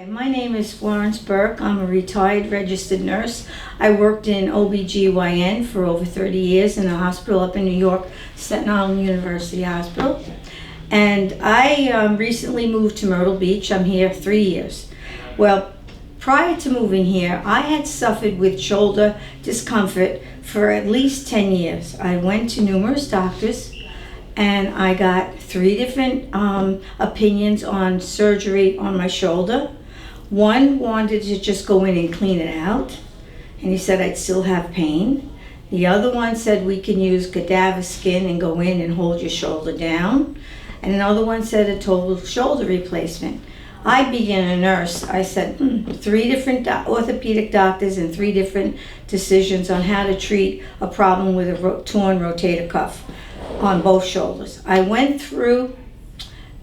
My name is Florence Burke. I'm a retired registered nurse. I worked in OBGYN for over 30 years in a hospital up in New York, Staten Island University Hospital. And I recently moved to Myrtle Beach. I'm here 3 years. Well, prior to moving here, I had suffered with shoulder discomfort for at least 10 years. I went to numerous doctors and I got 3 different opinions on surgery on my shoulder. One wanted to just go in and clean it out, and he said I'd still have pain. The other one said we can use cadaver skin and go in and hold your shoulder down. And another one said a total shoulder replacement. I, being a nurse, I said 3 different orthopedic doctors and 3 different decisions on how to treat a problem with a torn rotator cuff on both shoulders. I went through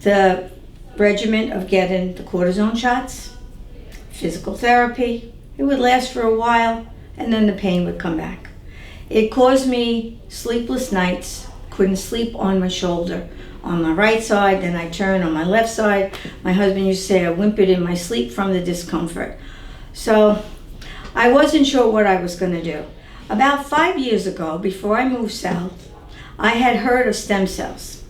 the regimen of getting the cortisone shots, physical therapy. It would last for a while and then the pain would come back. It caused me sleepless nights, couldn't sleep on my shoulder on my right side, then I turn on my left side. My husband used to say I whimpered in my sleep from the discomfort. So I wasn't sure what I was going to do. About 5 years ago, before I moved south, I had heard of stem cells.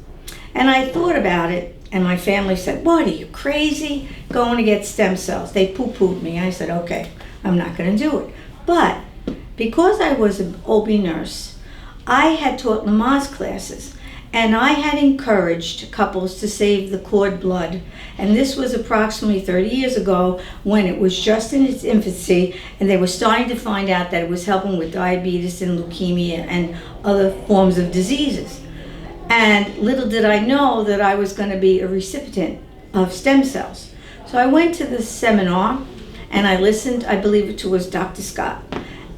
And I thought about it, and my family said, "What, are you crazy? Going to get stem cells?" They poo-pooed me. I said, okay, I'm not going to do it. But because I was an OB nurse, I had taught Lamaze classes, and I had encouraged couples to save the cord blood. And this was approximately 30 years ago when it was just in its infancy, and they were starting to find out that it was helping with diabetes and leukemia and other forms of diseases. And little did I know that I was going to be a recipient of stem cells. So I went to the seminar and I listened, I believe it was Dr. Scott.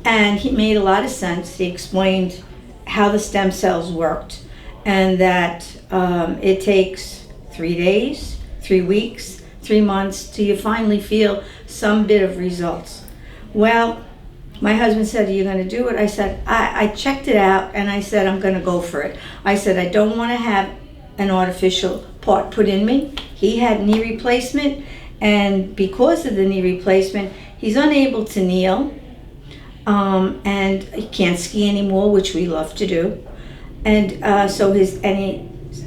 And he made a lot of sense. He explained how the stem cells worked and that it takes 3 days, 3 weeks, 3 months till you finally feel some bit of results. Well, my husband said, "Are you going to do it?" I said, I checked it out and I said, I'm going to go for it. I said, I don't want to have an artificial part put in me. He had knee replacement, and because of the knee replacement, he's unable to kneel, and he can't ski anymore, which we love to do. And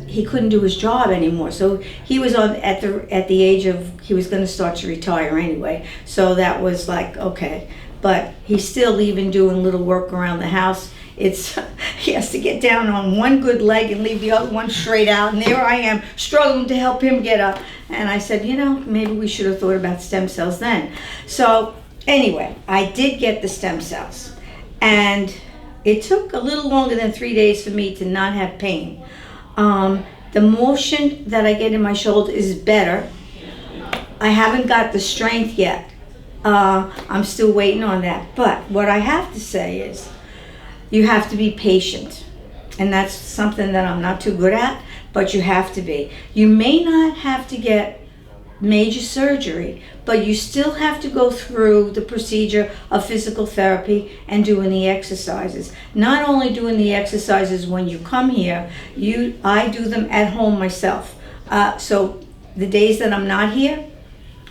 he couldn't do his job anymore. So he was at the age of, he was going to start to retire anyway. So that was like, okay. But he's still even doing little work around the house. He has to get down on one good leg and leave the other one straight out. And there I am struggling to help him get up. And I said, maybe we should have thought about stem cells then. So anyway, I did get the stem cells. And it took a little longer than 3 days for me to not have pain. The motion that I get in my shoulder is better. I haven't got the strength yet. I'm still waiting on that. But what I have to say is you have to be patient. And that's something that I'm not too good at, but you have to be. You may not have to get major surgery, but you still have to go through the procedure of physical therapy and doing the exercises. Not only doing the exercises when you come here, I do them at home myself. So the days that I'm not here,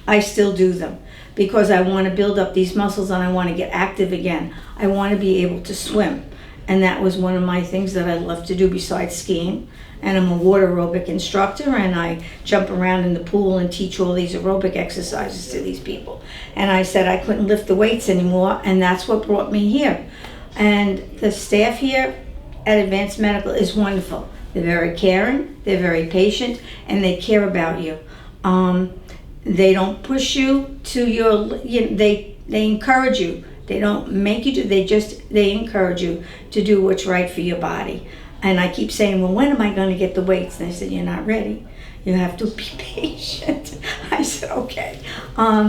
I still do them, because I want to build up these muscles and I want to get active again. I want to be able to swim. And that was one of my things that I love to do besides skiing. And I'm a water aerobic instructor, and I jump around in the pool and teach all these aerobic exercises to these people. And I said I couldn't lift the weights anymore, and that's what brought me here. And the staff here at Advanced Medical is wonderful. They're very caring, they're very patient, and they care about you. They don't push you to they encourage you. They don't make you do, they encourage you to do what's right for your body. And I keep saying, well, when am I going to get the weights? And they said, you're not ready. You have to be patient. I said, okay.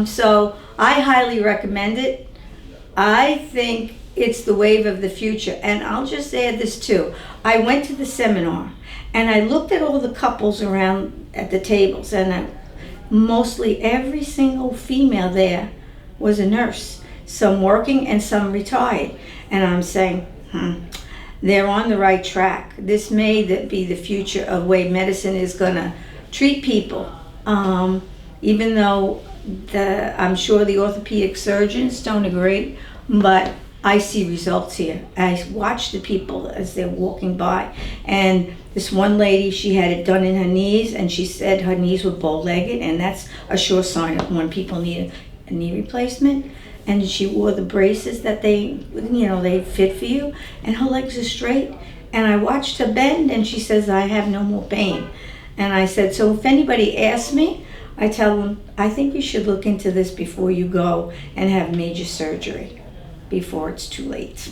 So I highly recommend it. I think it's the wave of the future. And I'll just add this too. I went to the seminar and I looked at all the couples around at the tables, and mostly every single female there was a nurse, some working and some retired. And I'm saying, they're on the right track. This may be the future of way medicine is going to treat people. Even though I'm sure the orthopedic surgeons don't agree, but I see results here. I watch the people as they're walking by, and this one lady, she had it done in her knees, and she said her knees were bow-legged, and that's a sure sign of when people need a knee replacement. And she wore the braces that they fit for you, and her legs are straight. And I watched her bend, and she says, I have no more pain. And I said, so if anybody asks me, I tell them, I think you should look into this before you go and have major surgery, before it's too late.